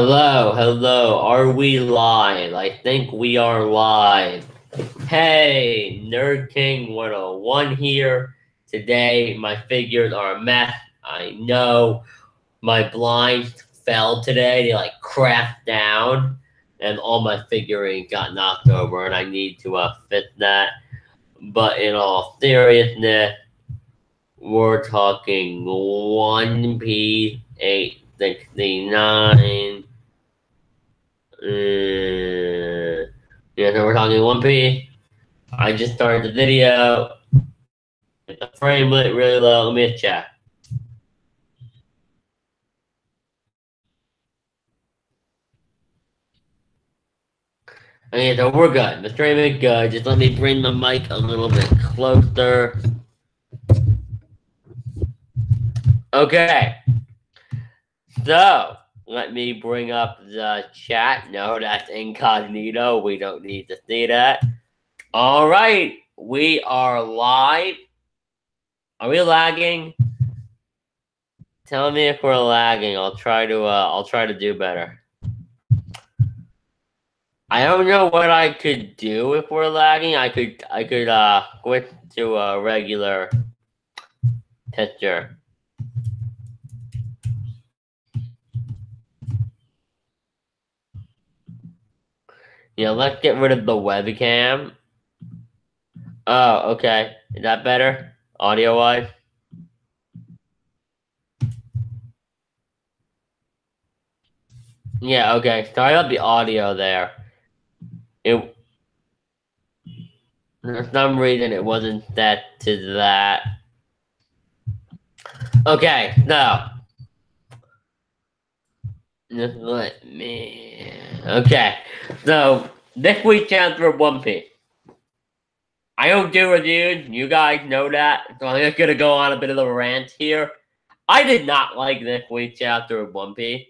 Hello. Are we live? I think we are live. Hey, Nerd King 101 here. Today, my figures are a mess. I know my blinds fell today. They cracked down, and all my figurines got knocked over, and I need to fix that. But in all seriousness, we're talking 1P 869. Yeah, so we're talking One Piece. I just started the video. The frame rate really low. Let me check. Okay, so we're good. The frame rate good. Just let me bring the mic a little bit closer. Okay. So, let me bring up the chat. No, that's incognito. We don't need to see that. All right. We are live. Are we lagging? Tell me if we're lagging. I'll try to do better. I don't know what I could do if we're lagging. I could switch to a regular picture. Yeah, let's get rid of the webcam. Oh, okay. Is that better? Audio-wise? Yeah, okay. Sorry about the audio there. For some reason, it wasn't set to that. Okay, so. Just let me... Okay, so this week's chapter of One Piece. I don't do reviews, you guys know that, so I'm just gonna go on a bit of a rant here. I did not like this week's chapter of One Piece.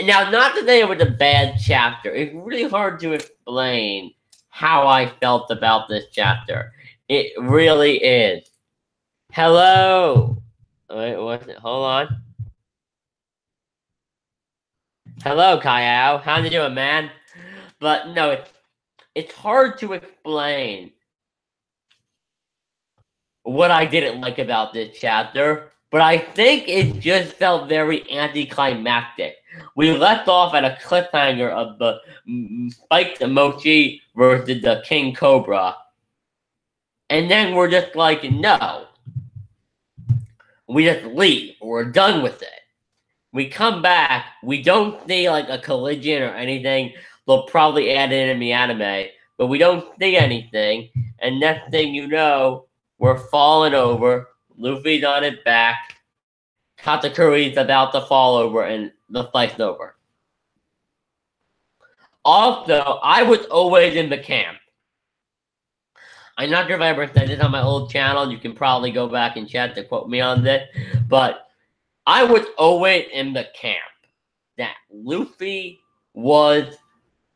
Now, not to say it was a bad chapter, it's really hard to explain how I felt about this chapter. It really is. Hello! Wait, what's it? Hold on. Hello, Kyle. How you doing, man? But no, it's hard to explain what I didn't like about this chapter, but I think it just felt very anticlimactic. We left off at a cliffhanger of the Spike the Mochi versus the King Cobra. And then we're just like, no. We just leave. We're done with it. We come back. We don't see like a collision or anything. They'll probably add it in the anime. But we don't see anything. And next thing you know, we're falling over. Luffy's on his back. Katakuri's about to fall over and the fight's over. Also, I was always in the camp. I'm not sure if I ever said this on my old channel. You can probably go back and chat to quote me on this. But I was always in the camp that Luffy was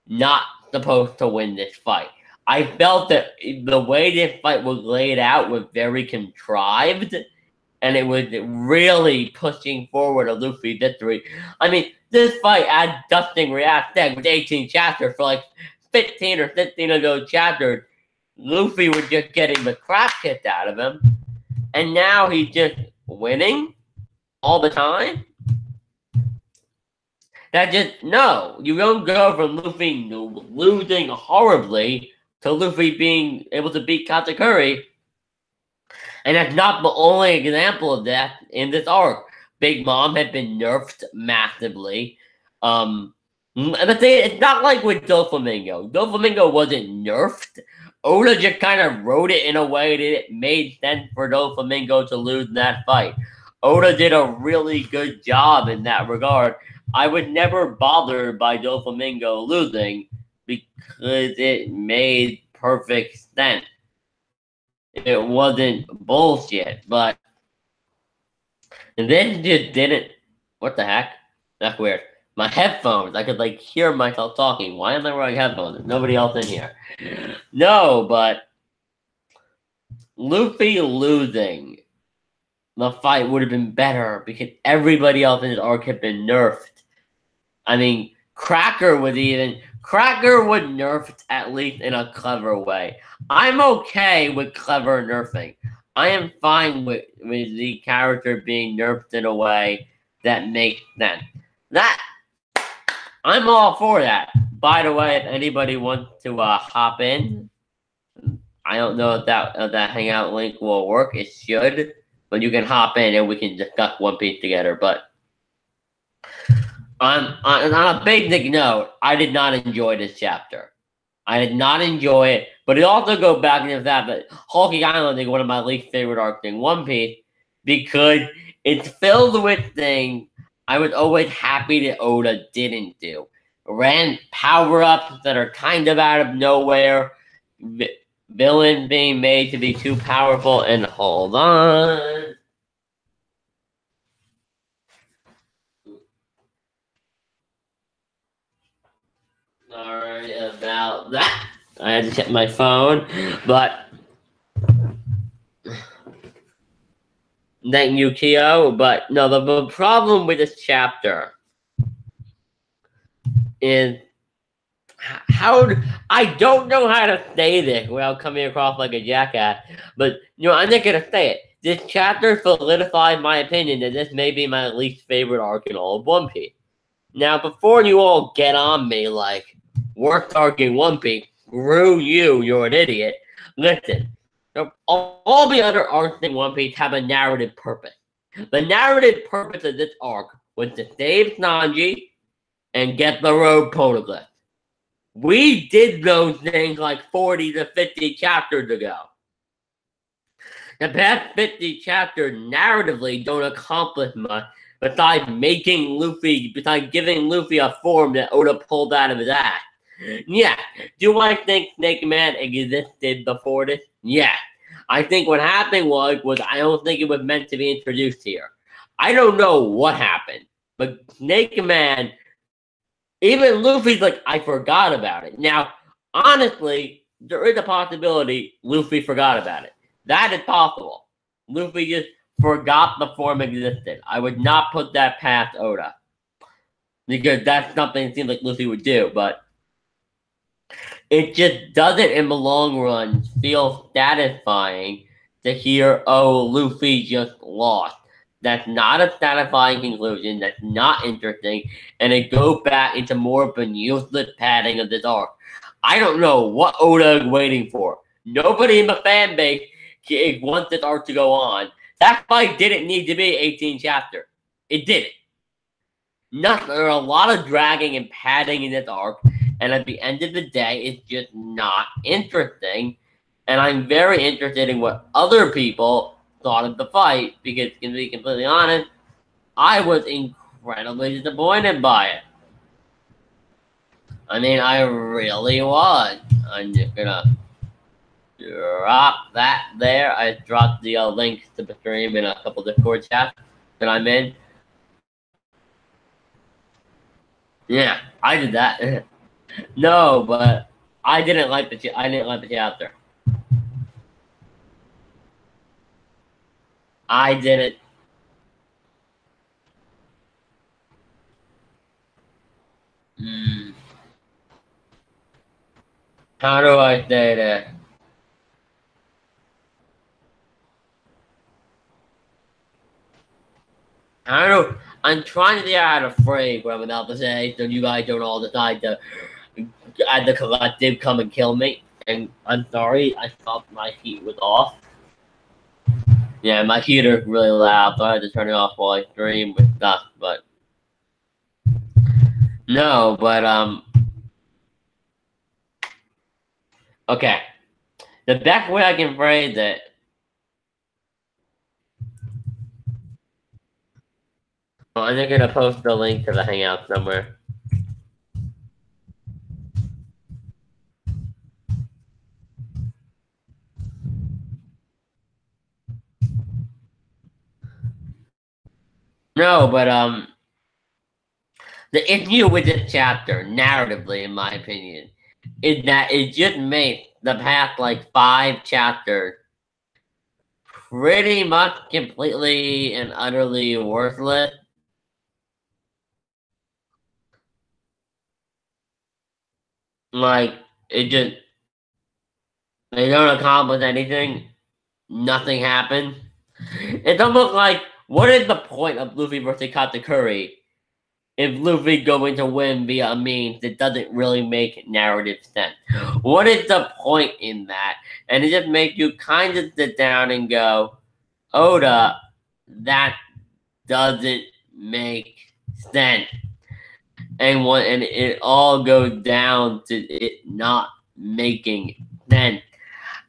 not supposed to win this fight. I felt that the way this fight was laid out was very contrived, and it was really pushing forward a Luffy victory. I mean, this fight, as Dustin React said, with 18 chapters, for like 15 or 16 of those chapters, Luffy was just getting the crap kicked out of him, and now he's just winning all the time? That just, no, you don't go from Luffy losing horribly to Luffy being able to beat Katakuri. And that's not the only example of that in this arc. Big Mom had been nerfed massively. The thing, it's not like with Doflamingo. Doflamingo wasn't nerfed. Oda just kind of wrote it in a way that it made sense for Doflamingo to lose that fight. Oda did a really good job in that regard. I was never bothered by Doflamingo losing because it made perfect sense. It wasn't bullshit, but this just didn't. What the heck? That's weird. My headphones, I could like hear myself talking. Why am I wearing headphones? There's nobody else in here. No, but Luffy losing the fight would have been better because everybody else in his arc had been nerfed. I mean, Cracker would nerf it at least in a clever way. I'm okay with clever nerfing. I am fine with the character being nerfed in a way that makes sense. That I'm all for that. By the way, if anybody wants to hop in, I don't know if that hangout link will work. It should, but you can hop in and we can discuss One Piece together. But on a basic note, I did not enjoy this chapter. I did not enjoy it, but it also goes back to the fact that Hulking Island is one of my least favorite arcs in One Piece because it's filled with things I was always happy that Oda didn't do. Rant power-ups that are kind of out of nowhere, villain being made to be too powerful, and hold on. Sorry about that. I had to check my phone, but thank you, Kyo. But no, the problem with this chapter is I don't know how to say this without coming across like a jackass, but I'm not gonna say it. This chapter solidified my opinion that this may be my least favorite arc in all of One Piece. Now, before you all get on me like, worst arc in One Piece, screw you, you're an idiot. Listen, all the other arcs in One Piece have a narrative purpose. The narrative purpose of this arc was to save Sanji and get the road poneglyph. We did those things like 40 to 50 chapters ago. The past 50 chapters narratively don't accomplish much besides giving Luffy a form that Oda pulled out of his ass. Yeah, do I think Snake Man existed before this? Yeah. I think what happened was I don't think it was meant to be introduced here. I don't know what happened, but Snake Man, even Luffy's like, I forgot about it. Now, honestly, there is a possibility Luffy forgot about it. That is possible. Luffy just forgot the form existed. I would not put that past Oda. Because that's something it seems like Luffy would do, but it just doesn't in the long run feel satisfying to hear, oh, Luffy just lost. That's not a satisfying conclusion. That's not interesting. And it goes back into more of a useless padding of this arc. I don't know what Oda is waiting for. Nobody in the fan base wants this arc to go on. That fight didn't need to be 18 chapters. It didn't. There are a lot of dragging and padding in this arc. And at the end of the day, it's just not interesting. And I'm very interested in what other people thought of the fight, because to be completely honest, I was incredibly disappointed by it. I mean, I really was. I'm just gonna drop that there. I dropped the links to the stream in a couple Discord chats that I'm in. Yeah, I did that. No, but I didn't like the chapter. I didn't. How do I say that? I'm trying to figure out how to phrase what I'm about to say, so you guys don't all decide to add the collective come and kill me. And I'm sorry, I thought my heat was off. Yeah, my heater's really loud, so I had to turn it off while I stream with stuff, but no, but okay. The best way I can phrase it. Well, I'm just gonna post the link to the Hangout somewhere. No, but the issue with this chapter, narratively, in my opinion, is that it just makes the past like 5 chapters pretty much completely and utterly worthless. Like, it just, they don't accomplish anything. Nothing happened. It's almost like, what is the point of Luffy versus Katakuri if Luffy going to win via a means that doesn't really make narrative sense? What is the point in that? And it just makes you kind of sit down and go, Oda, that doesn't make sense. And it all goes down to it not making sense.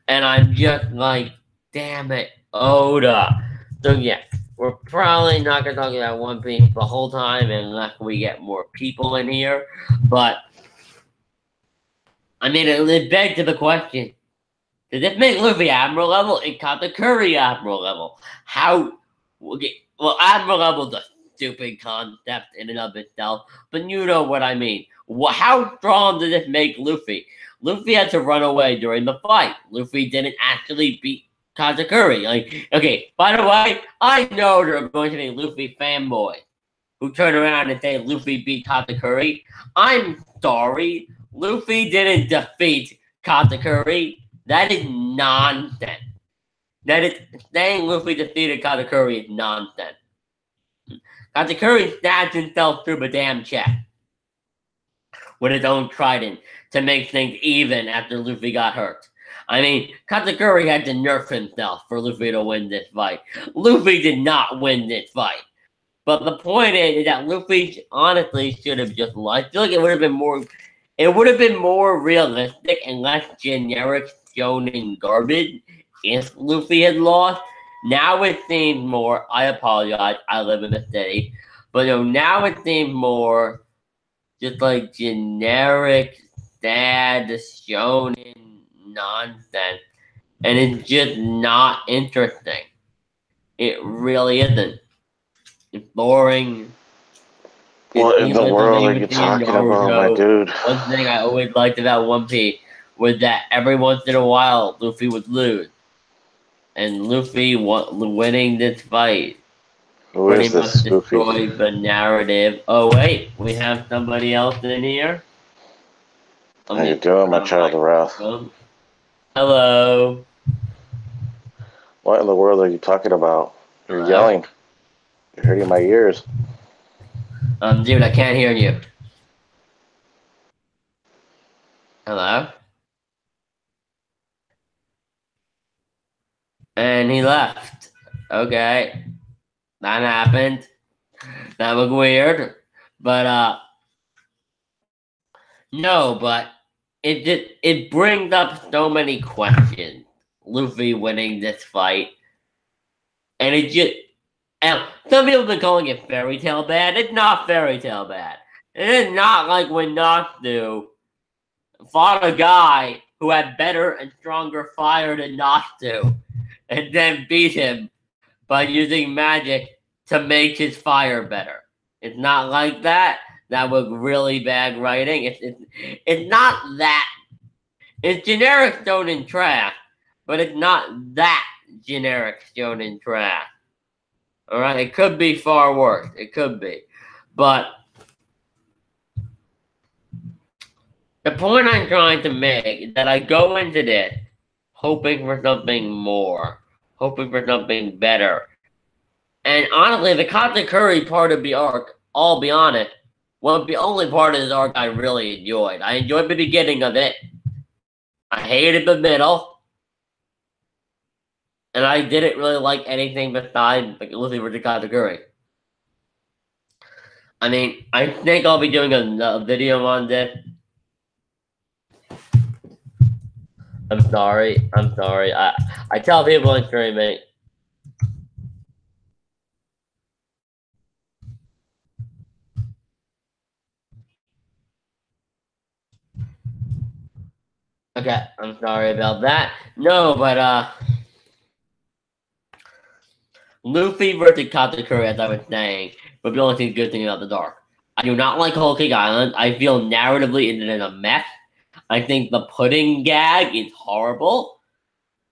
And I'm just like, damn it, Oda. So yeah, we're probably not gonna talk about One Piece the whole time unless we get more people in here. But I mean, it begs to the question: does this make Luffy Admiral level and Katakuri Admiral level? How? Okay, well, Admiral level's a stupid concept in and of itself, but you know what I mean. How strong does this make Luffy? Luffy had to run away during the fight. Luffy didn't actually beat Katakuri. Like, okay, by the way, I know there are going to be Luffy fanboys who turn around and say Luffy beat Katakuri. I'm sorry, Luffy didn't defeat Katakuri. That is nonsense. That is saying Luffy defeated Katakuri is nonsense. Katakuri stabbed himself through the damn chest with his own trident to make things even after Luffy got hurt. I mean, Katakuri had to nerf himself for Luffy to win this fight. Luffy did not win this fight. But the point is that Luffy honestly should have just lost. I feel like it would have been more. It would have been more realistic and less generic shonen garbage if Luffy had lost. Now it seems more. I apologize. I live in a city, but now it seems more just like generic, sad shonen nonsense, and it's just not interesting. It really isn't. It's boring. What in the world are you talking about, my dude? One thing I always liked about One Piece was that every once in a while Luffy would lose, and Luffy winning this fight Who is this destroyed the narrative. Oh wait, we have somebody else in here. How you doing, my child of wrath? Hello. What in the world are you talking about? You're yelling. You're hurting my ears. Dude, I can't hear you. Hello? And he left. Okay. That happened. That was weird. But, no, but it brings up so many questions. Luffy winning this fight. And it just... And some people have been calling it fairy tale bad. It's not fairy tale bad. It is not like when Natsu fought a guy who had better and stronger fire than Natsu, and then beat him by using magic to make his fire better. It's not like that. That was really bad writing. It's not that. It's generic shonen trash, but it's not that generic shonen trash. Alright, it could be far worse. It could be. But the point I'm trying to make is that I go into this hoping for something more. Hoping for something better. And honestly, the Katakuri part of the arc, I'll be honest, was the only part of this arc I really enjoyed. I enjoyed the beginning of it. I hated the middle. And I didn't really like anything besides like Luffy versus Katakuri. I mean, I think I'll be doing a video on this. I'm sorry. I tell people in streaming. Okay, I'm sorry about that. No, but Luffy versus Katakuri, as I was saying, but the only thing good thing about the dark. I do not like Whole Cake Island. I feel narratively it is a mess. I think the pudding gag is horrible.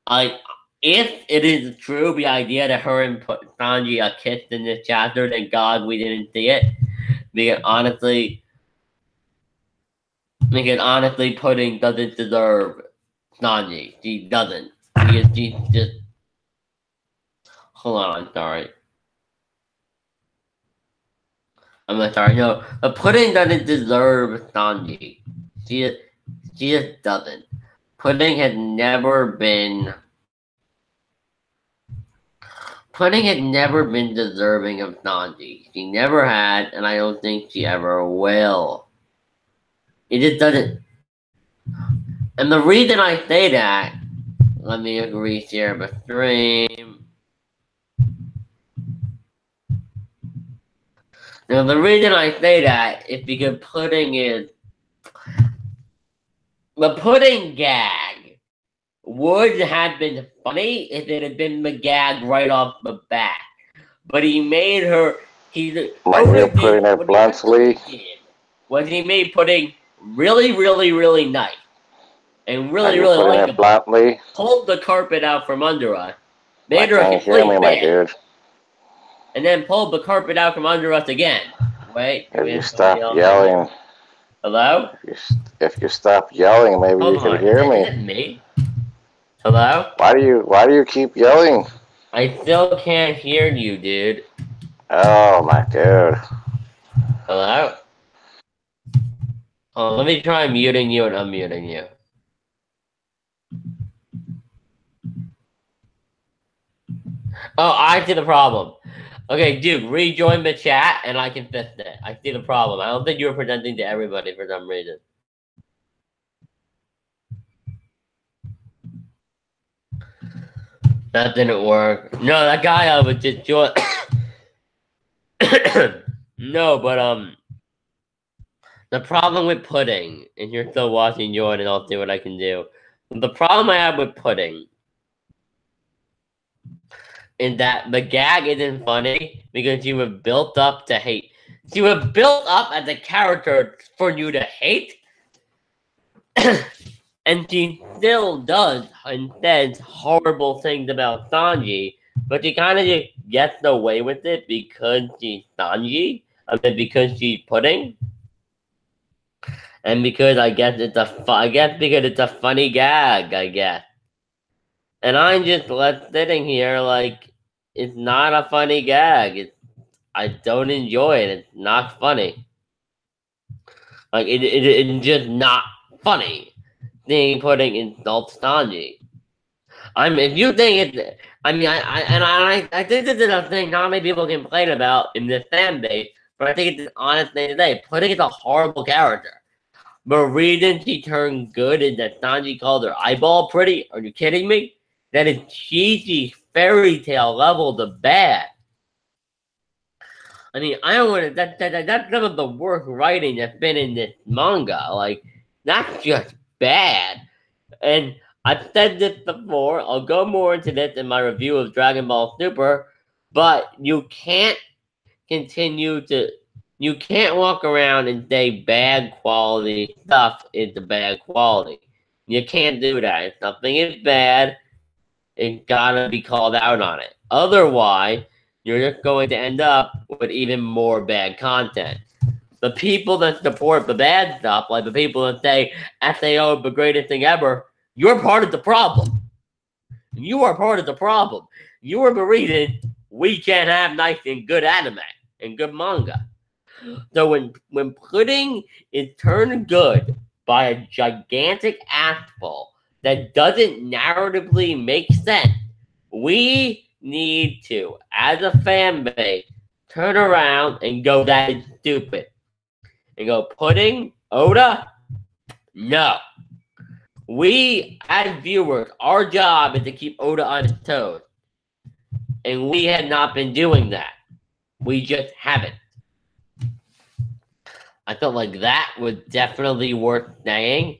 If it is true, the idea that her and Sanji kissed in this chapter, thank God we didn't see it. Because honestly, Because honestly, Pudding doesn't deserve Sanji. She doesn't. She just... Hold on, sorry. I'm sorry, no. The Pudding doesn't deserve Sanji. She just doesn't. Pudding had never been... Pudding had never been deserving of Sanji. She never had, and I don't think she ever will. It just doesn't. And the reason I say that, let me reshare my stream. Now the reason I say that is because Pudding is... The Pudding gag would have been funny if it had been the gag right off the bat. But he made her... Like you're putting it bluntly. Was he made Pudding really, really, really nice. And really, Like really putting like it bluntly. Pulled the carpet out from under us. Made Like, her a can't hear me, my dude. And then pulled the carpet out from under us again. Wait. If you stop yelling. Hello? If you stop yelling, maybe you can hear me. Is it me? Hello? Why do you keep yelling? I still can't hear you, dude. Oh my dude. Hello? Oh, let me try muting you and unmuting you. Oh, I see the problem. Okay, dude, rejoin the chat and I can fix it. I see the problem. I don't think you were presenting to everybody for some reason. That didn't work. No, that guy I was just join. No, but the problem with Pudding, and you're still watching, join, and I'll see what I can do. The problem I have with Pudding is that the gag isn't funny because you were built up to hate. She was built up as a character for you to hate, and she still does and says horrible things about Sanji, but she kind of just gets away with it because she's Sanji. I mean, because she's Pudding, and because I guess it's a funny gag. I guess, and I'm just left sitting here like it's not a funny gag. I don't enjoy it. It's not funny. Like it's just not funny. Seeing Pudding insult Sanji. If you think it, I mean, I think this is a thing not many people complain about in this fan base, but I think it's an honest thing to say. Pudding is a horrible character. The reason she turned good is that Sanji called her eyeball pretty. Are you kidding me? That is cheesy fairy tale level to bad. I mean, I don't want to. That's some of the worst writing that's been in this manga. Like, that's just bad. And I've said this before. I'll go more into this in my review of Dragon Ball Super. But you can't you can't walk around and say bad quality stuff is the bad quality. You can't do that. If something is bad, it's gotta be called out on it. Otherwise, you're just going to end up with even more bad content. The people that support the bad stuff, like the people that say SAO is the greatest thing ever, you're part of the problem. You are part of the problem. You are the reason we can't have nice and good anime and good manga. So when Pudding is turned good by a gigantic asshole that doesn't narratively make sense, we need to, as a fan base, turn around and go, that is stupid. And go, Pudding, Oda? No. We, as viewers, our job is to keep Oda on his toes. And we had not been doing that. We just haven't. I felt like that was definitely worth saying.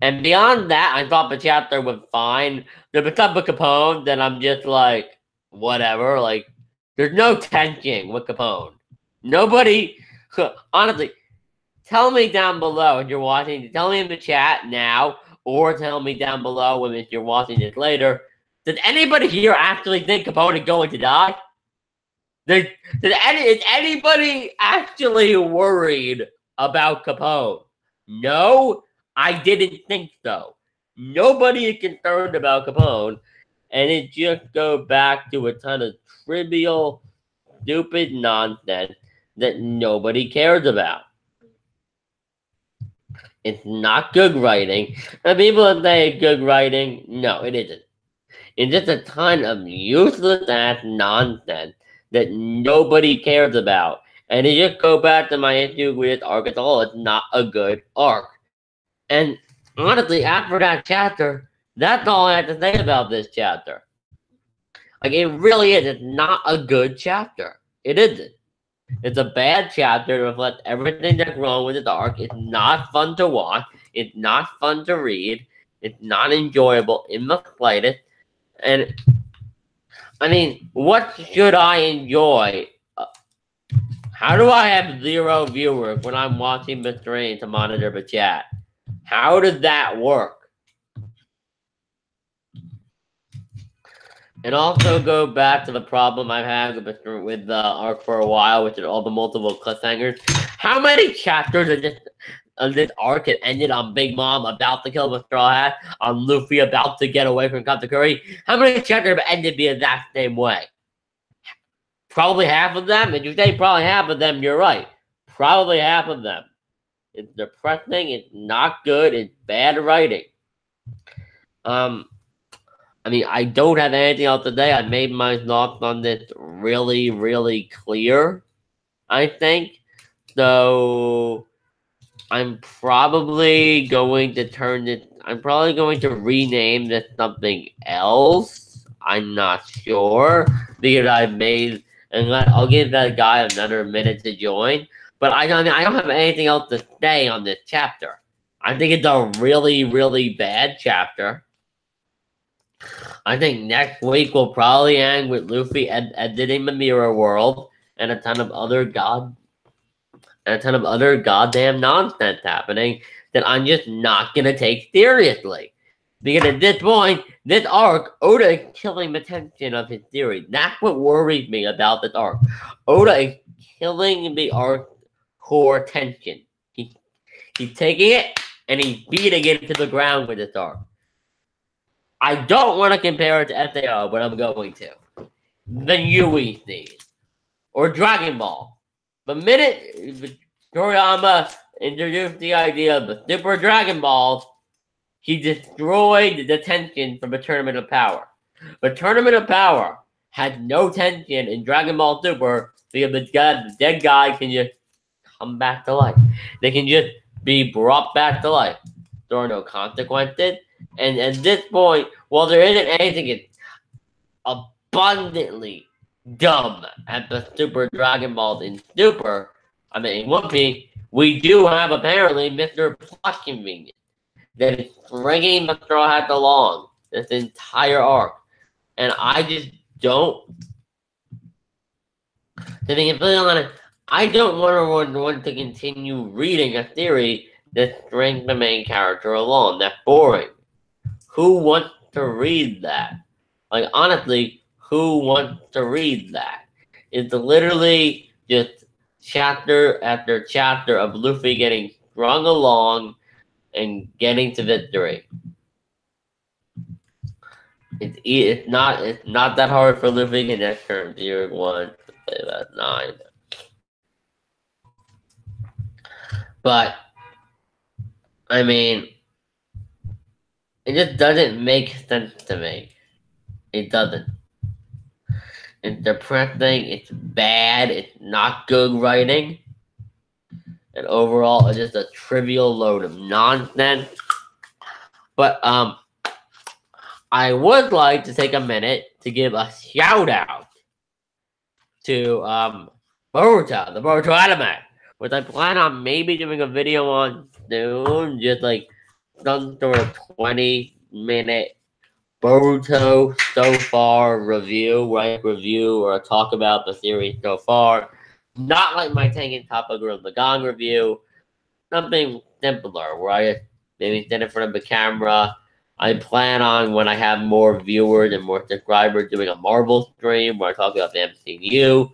And beyond that, I thought the chapter was fine. The stuff with Capone, then I'm just like, whatever. Like, there's no tension with Capone. Nobody, honestly, tell me down below if you're watching. Tell me in the chat now, or tell me down below if you're watching this later. Does anybody here actually think Capone is going to die? Is anybody actually worried about Capone? No? I didn't think so. Nobody is concerned about Capone, and it just goes back to a ton of trivial, stupid nonsense that nobody cares about. It's not good writing. And people that say it's good writing, no, it isn't. It's just a ton of useless ass nonsense that nobody cares about. And it just go back to my issue with Arkansas. It's not a good arc. And honestly, after that chapter, that's all I have to say about this chapter. Like, it really is. It's not a good chapter. It isn't. It's a bad chapter to reflect everything that's wrong with the arc. It's not fun to watch. It's not fun to read. It's not enjoyable in the slightest. And, I mean, what should I enjoy? How do I have 0 viewers when I'm watching Mr. Rain to monitor the chat? How does that work? And also go back to the problem I've had with the arc for a while, which is all the multiple cliffhangers. How many chapters of this arc had ended on Big Mom about to kill the Straw Hat, on Luffy about to get away from Katakuri? How many chapters have ended the exact same way? Probably half of them. If you say probably half of them, you're right. Probably half of them. It's depressing. It's not good. It's bad writing. I mean, I don't have anything else to say. I made my thoughts on this really, really clear, I think. So, I'm probably going to rename this something else. I'm not sure. Because I'll give that guy another minute to join. But I don't have anything else to say on this chapter. I think it's a really, really bad chapter. I think next week we'll probably end with Luffy editing the Mirror World and a ton of other goddamn nonsense happening that I'm just not gonna take seriously. Because at this point, this arc, Oda is killing the tension of his theory. That's what worries me about this arc. Oda is killing the arc core tension. He's taking it and he's beating it to the ground with this arc. I don't want to compare it to SAO, but I'm going to. The Yui scene. Or Dragon Ball. The minute Toriyama introduced the idea of the Super Dragon Balls, he destroyed the tension from the Tournament of Power. The Tournament of Power had no tension in Dragon Ball Super because the dead guy can just come back to life. They can just be brought back to life. There are no consequences. And at this point, while there isn't anything abundantly dumb at the Super Dragon Balls in Super, One Piece, we do have apparently Mr. Plot Convenience that is stringing the Straw Hat along this entire arc. And I just don't. To be completely honest, I don't want to continue reading a theory that strings the main character along. That's boring. Who wants to read that? Like, honestly, who wants to read that? It's literally just chapter after chapter of Luffy getting strung along and getting to victory. It's not that hard for Luffy in that current tier 1 to play that 9. But I mean, it just doesn't make sense to me. It doesn't. It's depressing, it's bad, it's not good writing. And overall, it's just a trivial load of nonsense. But, I would like to take a minute to give a shout out to, Boruto, the Boruto anime, which I plan on maybe doing a video on soon, just like some sort of 20-minute Boruto so far review, where I review or talk about the series so far. Not like my Tengen Toppa Gurren Lagann review. Something simpler, where I just maybe stand in front of the camera. I plan on, when I have more viewers and more subscribers, doing a Marvel stream where I talk about the MCU.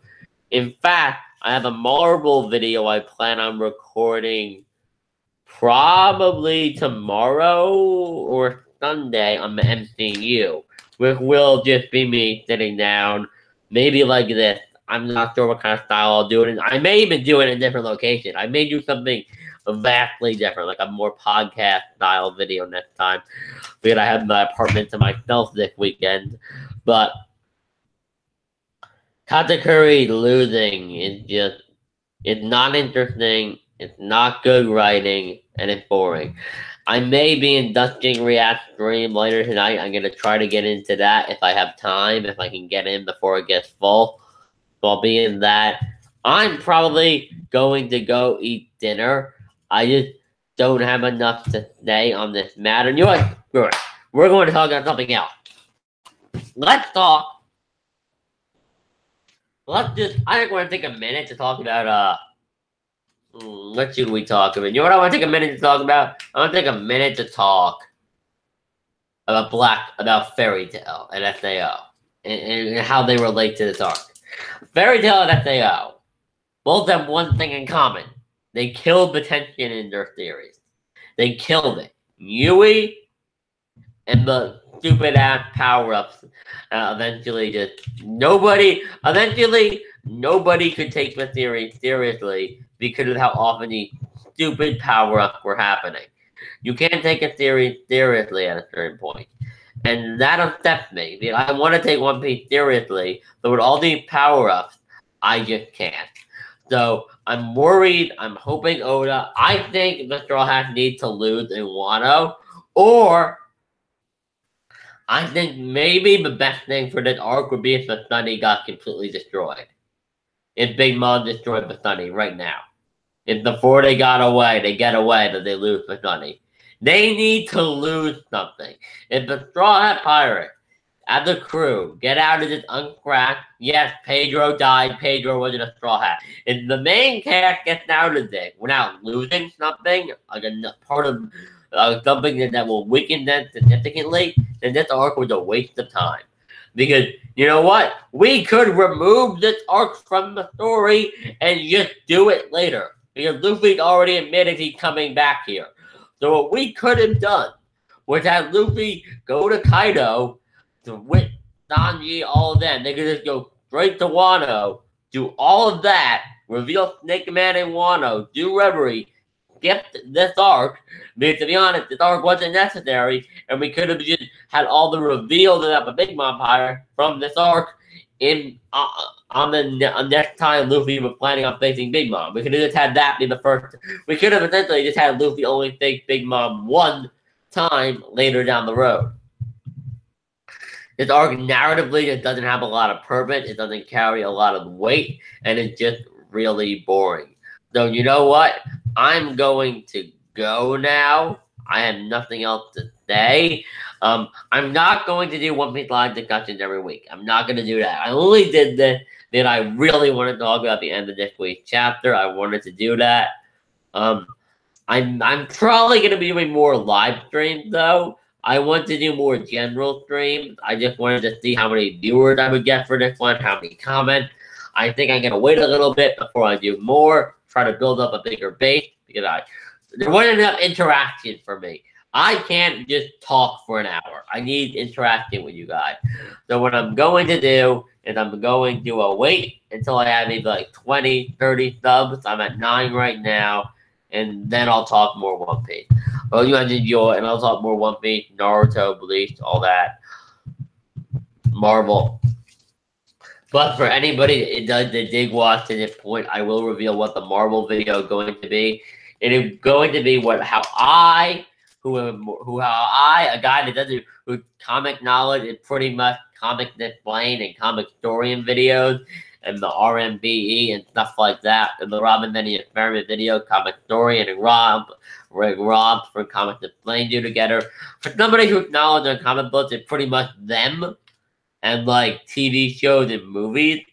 In fact, I have a Marvel video I plan on recording probably tomorrow or Sunday on the MCU, which will just be me sitting down, maybe like this. I'm not sure what kind of style I'll do it in. I may even do it in a different location. I may do something vastly different, like a more podcast style video next time, because I have my apartment to myself this weekend. But Katakuri losing is just, it's not interesting, it's not good writing, and it's boring. I may be inducting React stream later tonight. I'm going to try to get into that if I have time, if I can get in before it gets full. So I'll be in that. I'm probably going to go eat dinner. I just don't have enough to say on this matter. You know what? Screw it. We're going to talk about something else. Let's talk. I think we're going to take a minute to talk about, what should we talk about? You know what I want to take a minute to talk about? I want to take a minute to talk about Fairy Tail and SAO, and how they relate to this arc. Fairy Tail and SAO both have one thing in common. They killed the tension in their series. They killed it. Yui and the stupid ass power-ups eventually nobody could take the theory seriously because of how often the stupid power-ups were happening. You can't take a theory seriously at a certain point. And that upsets me. I want to take One Piece seriously, but with all these power-ups, I just can't. So I'm worried. I'm hoping Oda. I think the Straw Hats need to lose in Wano, or I think maybe the best thing for this arc would be if the Sunny got completely destroyed. If Big Mom destroyed the Sunny right now. If before they get away, that they lose the Sunny. They need to lose something. If the Straw Hat Pirate, as a crew, get out of this uncracked, yes, Pedro died, Pedro wasn't a Straw Hat. If the main cast gets out of this without losing something, like a part of something that will weaken them significantly, then this arc was a waste of time. Because, you know what? We could remove this arc from the story and just do it later. Because Luffy already admitted he's coming back here. So what we could have done was have Luffy go to Kaido, with Sanji, all of them. They could just go straight to Wano, do all of that, reveal Snake Man and Wano, do Reverie, skip this arc, because to be honest, this arc wasn't necessary, and we could have just had all the reveals about the Big Mom Pirate from this arc in on the next time Luffy was planning on facing Big Mom. We could have just had that be the first. We could have essentially just had Luffy only face Big Mom one time later down the road. This arc narratively just doesn't have a lot of purpose. It doesn't carry a lot of weight, and it's just really boring. So you know what? I'm going to go now. I have nothing else to say. I'm not going to do One Piece live discussions every week. I'm not going to do that. I only did this because I really wanted to talk about the end of this week's chapter. I wanted to do that. I'm probably going to be doing more live streams, though. I want to do more general streams. I just wanted to see how many viewers I would get for this one, how many comments. I think I'm going to wait a little bit before I do more, try to build up a bigger base, because there wasn't enough interaction for me. I can't just talk for an hour. I need interaction with you guys. So what I'm going to do is I'm going to wait until I have maybe like 20, 30 subs. I'm at 9 right now. And then I'll talk more One Piece. Well, you guys enjoy, and I'll talk more One Piece, Naruto, Bleach, all that. Marvel. But for anybody that did watch to this point, I will reveal what the Marvel video is going to be. It is going to be how I, a guy that doesn't, whose comic knowledge is pretty much comic explain and comic historian videos, and the RMBE and stuff like that, and the Robin Benny Experiment video, comic historian and Rob from Comic Explain do together. For somebody whose knowledge on comic books is pretty much them, and like TV shows and movies,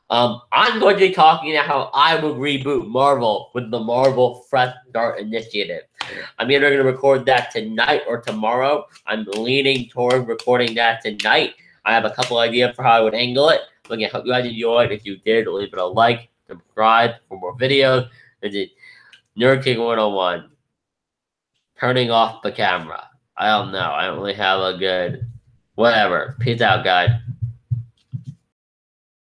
I'm going to be talking about how I would reboot Marvel with the Marvel Fresh Start Initiative. I'm either going to record that tonight or tomorrow. I'm leaning toward recording that tonight. I have a couple ideas for how I would angle it. Again, hope you guys enjoyed. If you did, leave it a like, subscribe for more videos. This is Nerd King 101. turning off the camera. I don't know. I don't really have a good. Whatever. Peace out, guys.